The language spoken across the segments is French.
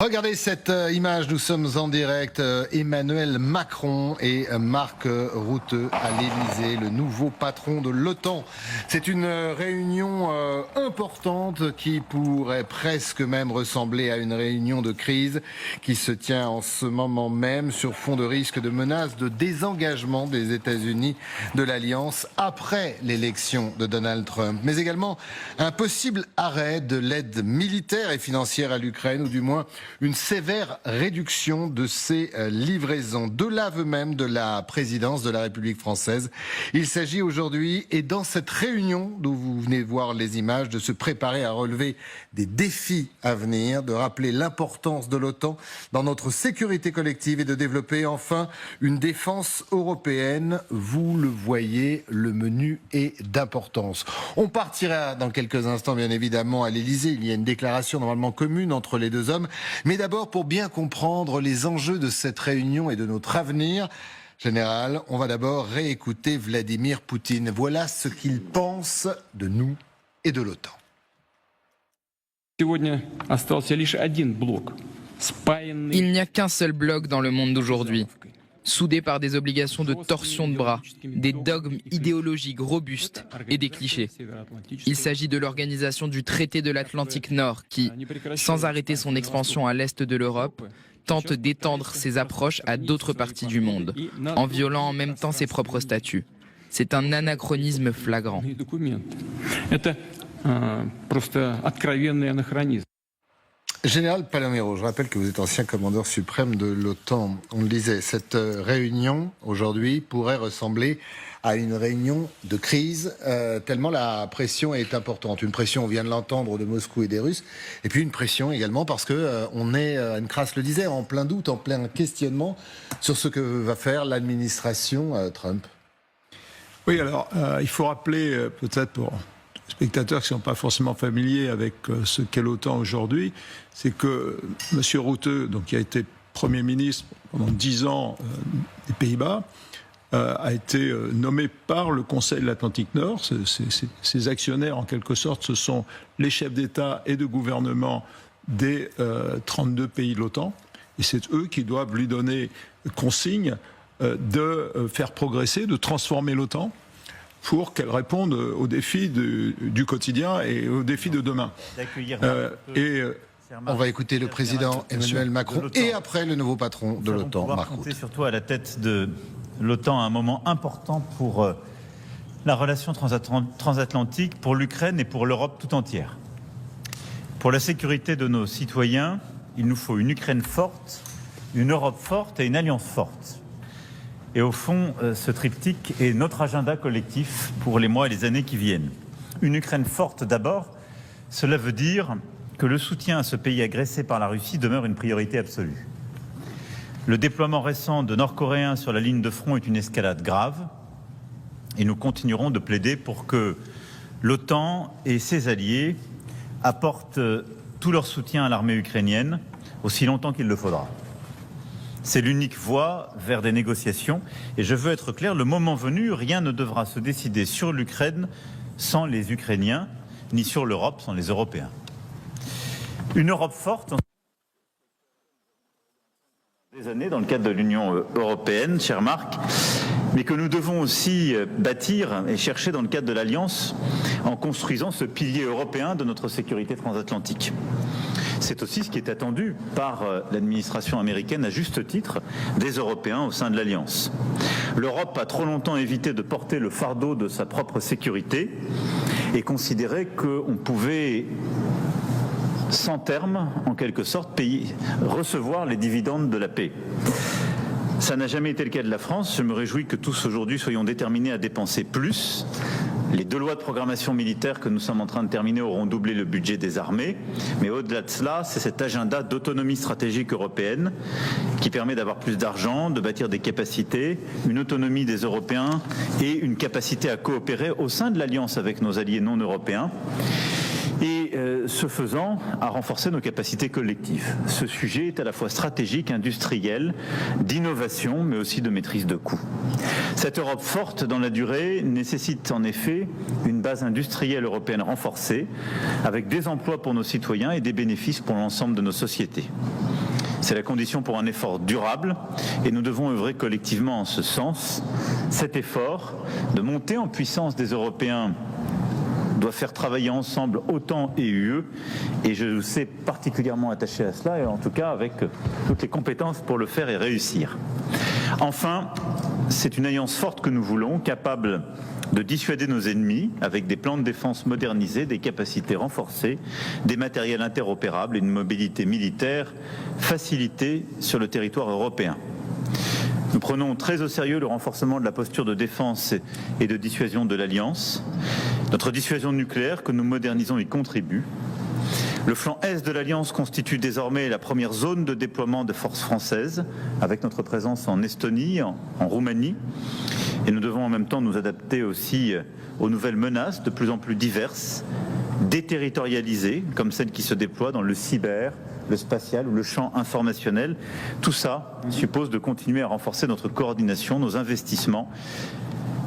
Regardez cette image, nous sommes en direct. Emmanuel Macron et Mark Rutte à l'Elysée, le nouveau patron de l'OTAN. C'est une réunion importante qui pourrait presque même ressembler à une réunion de crise qui se tient en ce moment même sur fond de risque de menace de désengagement des États-Unis de l'Alliance après l'élection de Donald Trump. Mais également un possible arrêt de l'aide militaire et financière à l'Ukraine, ou du moins une sévère réduction de ces livraisons. De l'aveu même de la présidence de la République française. Il s'agit aujourd'hui, et dans cette réunion d'où vous venez voir les images, de se préparer à relever des défis à venir, de rappeler l'importance de l'OTAN dans notre sécurité collective et de développer enfin une défense européenne. Vous le voyez, le menu est d'importance. On partira dans quelques instants, bien évidemment, à l'Elysée. Il y a une déclaration normalement commune entre les deux hommes. Mais d'abord, pour bien comprendre les enjeux de cette réunion et de notre avenir, général, on va d'abord réécouter Vladimir Poutine. Voilà ce qu'il pense de nous et de l'OTAN. Il n'y a qu'un seul bloc dans le monde d'aujourd'hui, soudé par des obligations de torsion de bras, des dogmes idéologiques robustes et des clichés. Il s'agit de l'organisation du traité de l'Atlantique Nord qui, sans arrêter son expansion à l'est de l'Europe, tente d'étendre ses approches à d'autres parties du monde, en violant en même temps ses propres statuts. C'est un anachronisme flagrant. Général Palomero, je rappelle que vous êtes ancien commandeur suprême de l'OTAN. On le disait, cette réunion aujourd'hui pourrait ressembler à une réunion de crise, tellement la pression est importante. Une pression, on vient de l'entendre, de Moscou et des Russes, et puis une pression également parce que on est, Anne-Crasse le disait, en plein doute, en plein questionnement sur ce que va faire l'administration Trump. Oui, alors il faut rappeler peut-être pour spectateurs qui ne sont pas forcément familiers avec ce qu'est l'OTAN aujourd'hui, c'est que M. Rutte, donc, qui a été Premier ministre pendant 10 ans des Pays-Bas, a été nommé par le Conseil de l'Atlantique Nord. Ses actionnaires, en quelque sorte, ce sont les chefs d'État et de gouvernement des 32 pays de l'OTAN. Et c'est eux qui doivent lui donner consigne de faire progresser, de transformer l'OTAN pour qu'elle réponde aux défis du quotidien et aux défis de demain. On va écouter le président Emmanuel Macron et après le nouveau patron de l'OTAN, Mark Rutte. Compter surtout à la tête de l'OTAN à un moment important pour la relation transatlantique, pour l'Ukraine et pour l'Europe tout entière. Pour la sécurité de nos citoyens, il nous faut une Ukraine forte, une Europe forte et une alliance forte. Et au fond, ce triptyque est notre agenda collectif pour les mois et les années qui viennent. Une Ukraine forte d'abord, cela veut dire que le soutien à ce pays agressé par la Russie demeure une priorité absolue. Le déploiement récent de Nord-Coréens sur la ligne de front est une escalade grave et nous continuerons de plaider pour que l'OTAN et ses alliés apportent tout leur soutien à l'armée ukrainienne aussi longtemps qu'il le faudra. C'est l'unique voie vers des négociations. Et je veux être clair, le moment venu, rien ne devra se décider sur l'Ukraine sans les Ukrainiens, ni sur l'Europe sans les Européens. Une Europe forte, des années dans le cadre de l'Union européenne, cher Marc, mais que nous devons aussi bâtir et chercher dans le cadre de l'Alliance en construisant ce pilier européen de notre sécurité transatlantique. C'est aussi ce qui est attendu par l'administration américaine, à juste titre, des Européens au sein de l'Alliance. L'Europe a trop longtemps évité de porter le fardeau de sa propre sécurité et considéré qu'on pouvait, sans terme, en quelque sorte, recevoir les dividendes de la paix. Ça n'a jamais été le cas de la France. Je me réjouis que tous aujourd'hui soyons déterminés à dépenser plus. Les 2 lois de programmation militaire que nous sommes en train de terminer auront doublé le budget des armées. Mais au-delà de cela, c'est cet agenda d'autonomie stratégique européenne qui permet d'avoir plus d'argent, de bâtir des capacités, une autonomie des Européens et une capacité à coopérer au sein de l'Alliance avec nos alliés non européens. Et ce faisant, à renforcer nos capacités collectives. Ce sujet est à la fois stratégique, industriel, d'innovation, mais aussi de maîtrise de coûts. Cette Europe forte dans la durée nécessite en effet une base industrielle européenne renforcée, avec des emplois pour nos citoyens et des bénéfices pour l'ensemble de nos sociétés. C'est la condition pour un effort durable et nous devons œuvrer collectivement en ce sens. Cet effort de montée en puissance des Européens doit faire travailler ensemble OTAN et UE, et je vous sais particulièrement attaché à cela, et en tout cas avec toutes les compétences pour le faire et réussir. Enfin, c'est une alliance forte que nous voulons, capable de dissuader nos ennemis avec des plans de défense modernisés, des capacités renforcées, des matériels interopérables et une mobilité militaire facilitée sur le territoire européen. Nous prenons très au sérieux le renforcement de la posture de défense et de dissuasion de l'Alliance. Notre dissuasion nucléaire, que nous modernisons, y contribue. Le flanc est de l'Alliance constitue désormais la première zone de déploiement de forces françaises, avec notre présence en Estonie, en Roumanie. Et nous devons en même temps nous adapter aussi aux nouvelles menaces de plus en plus diverses, déterritorialisées, comme celles qui se déploient dans le cyber, le spatial ou le champ informationnel. Tout ça suppose de continuer à renforcer notre coordination, nos investissements,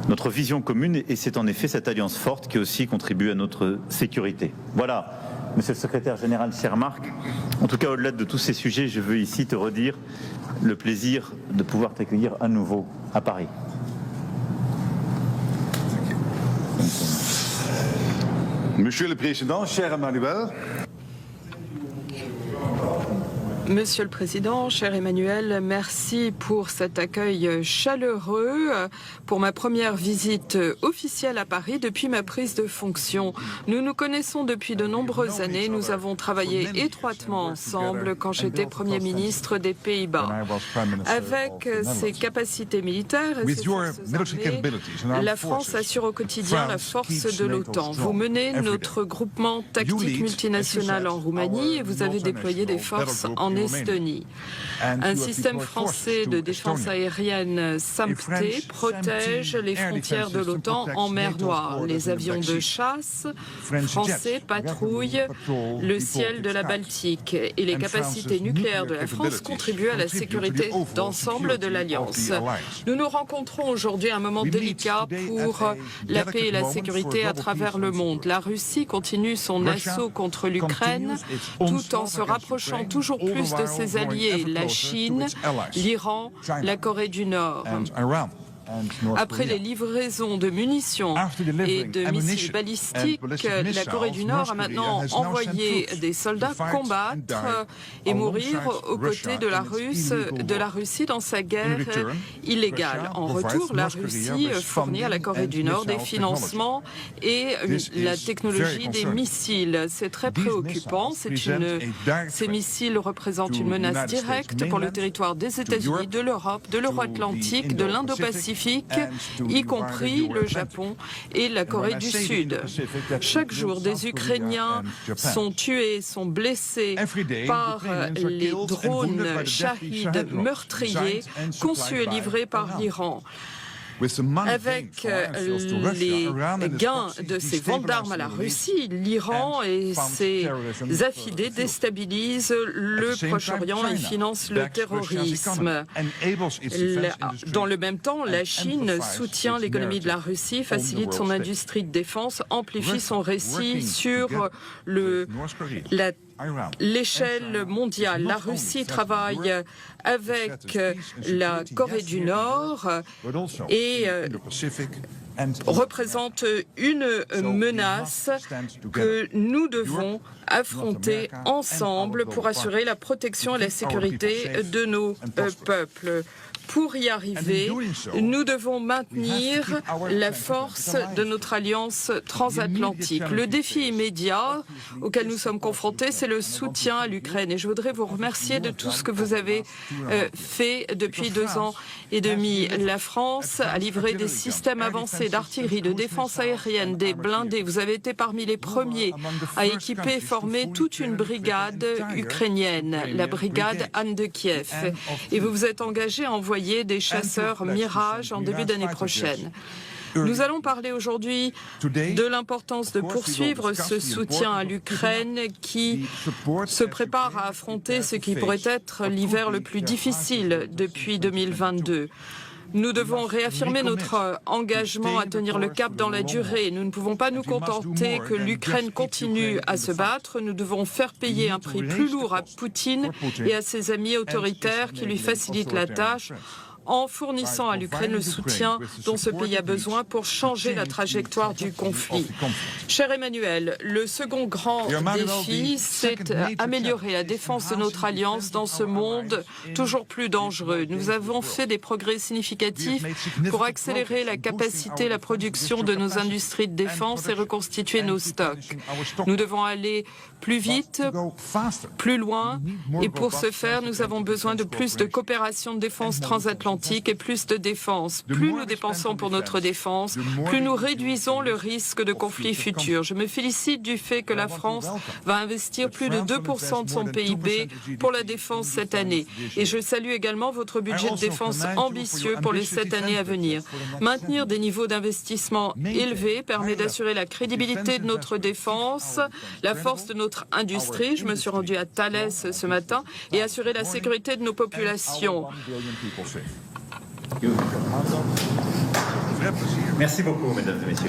notre vision commune, et c'est en effet cette alliance forte qui aussi contribue à notre sécurité. Voilà, Monsieur le Secrétaire Général, cher Marc, en tout cas au-delà de tous ces sujets, je veux ici te redire le plaisir de pouvoir t'accueillir à nouveau à Paris. Monsieur le Président, cher Emmanuel. Monsieur le Président, cher Emmanuel, merci pour cet accueil chaleureux pour ma première visite officielle à Paris depuis ma prise de fonction. Nous nous connaissons depuis de nombreuses années. Nous avons travaillé étroitement ensemble quand j'étais Premier ministre des Pays-Bas. Avec ses capacités militaires et ses forces armées, la France assure au quotidien la force de l'OTAN. Vous menez notre groupement tactique multinational en Roumanie et vous avez déployé des forces en Estonie. Un système français de défense aérienne SAMPT protège les frontières de l'OTAN en mer Noire. Les avions de chasse français patrouillent le ciel de la Baltique et les capacités nucléaires de la France contribuent à la sécurité d'ensemble de l'Alliance. Nous nous rencontrons aujourd'hui à un moment délicat pour la paix et la sécurité à travers le monde. La Russie continue son assaut contre l'Ukraine tout en se rapprochant toujours plus de ses alliés, la Chine, l'Iran, la Corée du Nord. Après les livraisons de munitions et de missiles balistiques, la Corée du Nord a maintenant envoyé des soldats combattre et mourir aux côtés de la Russie dans sa guerre illégale. En retour, la Russie fournit à la Corée du Nord des financements et la technologie des missiles. C'est très préoccupant. Ces missiles représentent une menace directe pour le territoire des États-Unis, de l'Europe, de l'Euro-Atlantique, de l'Indo-Pacifique, y compris le Japon et la Corée du Sud. Chaque jour, des Ukrainiens sont tués, sont blessés par les drones Shahid meurtriers conçus et livrés par l'Iran. Avec les gains de ces ventes d'armes à la Russie, l'Iran et ses affidés déstabilisent le Proche-Orient et financent le terrorisme. Dans le même temps, la Chine soutient l'économie de la Russie, facilite son industrie de défense, amplifie son récit sur l'échelle mondiale. La Russie travaille avec la Corée du Nord et représente une menace que nous devons affronter ensemble pour assurer la protection et la sécurité de nos peuples. Pour y arriver, nous devons maintenir la force de notre alliance transatlantique. Le défi immédiat auquel nous sommes confrontés, c'est le soutien à l'Ukraine. Et je voudrais vous remercier de tout ce que vous avez fait depuis 2 ans et demi. La France a livré des systèmes avancés d'artillerie, de défense aérienne, des blindés. Vous avez été parmi les premiers à équiper et former toute une brigade ukrainienne, la brigade Anne de Kiev. Et vous vous êtes engagé à envoyer des chasseurs Mirage en début d'année prochaine. Nous allons parler aujourd'hui de l'importance de poursuivre ce soutien à l'Ukraine qui se prépare à affronter ce qui pourrait être l'hiver le plus difficile depuis 2022. Nous devons réaffirmer notre engagement à tenir le cap dans la durée. Nous ne pouvons pas nous contenter que l'Ukraine continue à se battre. Nous devons faire payer un prix plus lourd à Poutine et à ses amis autoritaires qui lui facilitent la tâche, en fournissant à l'Ukraine le soutien dont ce pays a besoin pour changer la trajectoire du conflit. Cher Emmanuel, le second grand défi, c'est améliorer la défense de notre alliance dans ce monde toujours plus dangereux. Nous avons fait des progrès significatifs pour accélérer la capacité, la production de nos industries de défense et reconstituer nos stocks. Nous devons aller plus vite, plus loin, et pour ce faire, nous avons besoin de plus de coopération de défense transatlantique et plus de défense. Plus nous dépensons pour notre défense, plus nous réduisons le risque de conflits futurs. Je me félicite du fait que la France va investir plus de 2% de son PIB pour la défense cette année. Et je salue également votre budget de défense ambitieux pour les 7 années à venir. Maintenir des niveaux d'investissement élevés permet d'assurer la crédibilité de notre défense, la force de notre industrie, je me suis rendue à Thales ce matin, et assurer la sécurité de nos populations. Merci beaucoup, mesdames et messieurs.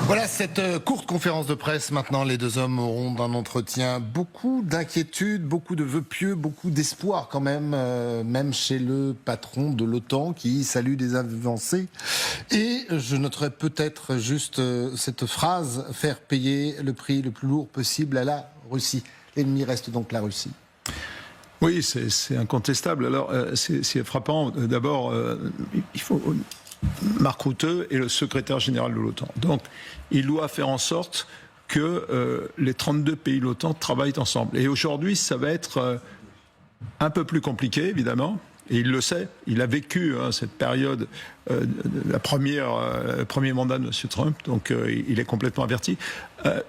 Voilà cette courte conférence de presse. Maintenant, les deux hommes auront un entretien. Beaucoup d'inquiétudes, beaucoup de vœux pieux, beaucoup d'espoir quand même, même chez le patron de l'OTAN qui salue des avancées. Et je noterai peut-être juste cette phrase, faire payer le prix le plus lourd possible à la Russie. L'ennemi reste donc la Russie. Oui, c'est incontestable. Alors, c'est frappant. D'abord, il faut... Mark Rutte est le secrétaire général de l'OTAN. Donc, il doit faire en sorte que les 32 pays de l'OTAN travaillent ensemble. Et aujourd'hui, ça va être un peu plus compliqué, évidemment. Et il le sait. Il a vécu cette période, le premier mandat de M. Trump. Donc, il est complètement averti.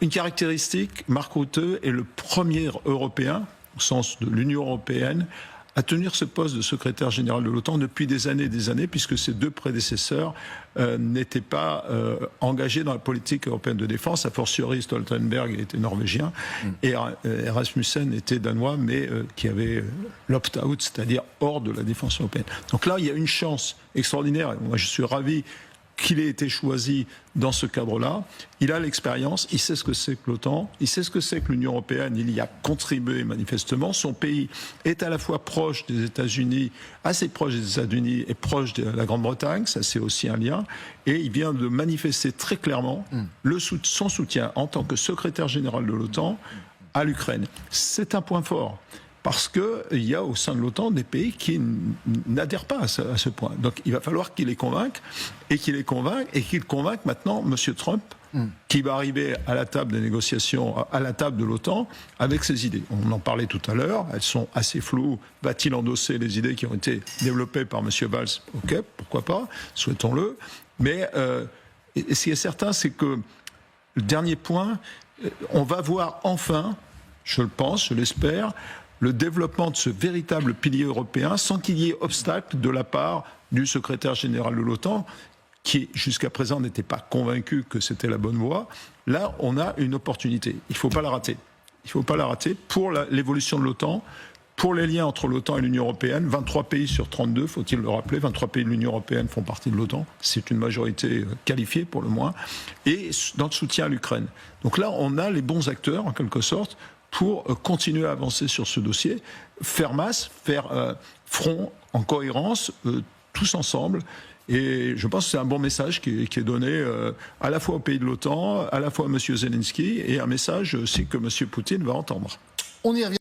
Une caractéristique, Mark Rutte est le premier Européen, au sens de l'Union européenne, à tenir ce poste de secrétaire général de l'OTAN depuis des années, puisque ses deux prédécesseurs n'étaient pas engagés dans la politique européenne de défense. A fortiori, Stoltenberg était norvégien et Rasmussen était danois, mais qui avait l'opt-out, c'est-à-dire hors de la défense européenne. Donc là, il y a une chance extraordinaire. Moi, je suis ravi qu'il ait été choisi dans ce cadre-là. Il a l'expérience, il sait ce que c'est que l'OTAN, il sait ce que c'est que l'Union européenne, il y a contribué manifestement. Son pays est à la fois proche des États-Unis, assez proche des États-Unis et proche de la Grande-Bretagne, ça c'est aussi un lien, et il vient de manifester très clairement son soutien en tant que secrétaire général de l'OTAN à l'Ukraine. C'est un point fort. Parce qu'il y a au sein de l'OTAN des pays qui n'adhèrent pas à ce point. Donc il va falloir qu'il les convainque, et qu'il convainque maintenant M. Trump, qui va arriver à la table des négociations, à la table de l'OTAN, avec ses idées. On en parlait tout à l'heure, elles sont assez floues. Va-t-il endosser les idées qui ont été développées par M. Valls? Ok, pourquoi pas, souhaitons-le. Mais ce qui est certain, c'est que le dernier point, on va voir enfin, je le pense, je l'espère, le développement de ce véritable pilier européen sans qu'il y ait obstacle de la part du secrétaire général de l'OTAN, qui jusqu'à présent n'était pas convaincu que c'était la bonne voie. Là, on a une opportunité. Il ne faut pas la rater. Il ne faut pas la rater pour l'évolution de l'OTAN, pour les liens entre l'OTAN et l'Union européenne. 23 pays sur 32, faut-il le rappeler, 23 pays de l'Union européenne font partie de l'OTAN. C'est une majorité qualifiée pour le moins. Et dans le soutien à l'Ukraine. Donc là, on a les bons acteurs, en quelque sorte, pour continuer à avancer sur ce dossier, faire masse, faire front en cohérence, tous ensemble. Et je pense que c'est un bon message qui est donné à la fois aux pays de l'OTAN, à la fois à M. Zelensky, et un message aussi que M. Poutine va entendre. On y revient.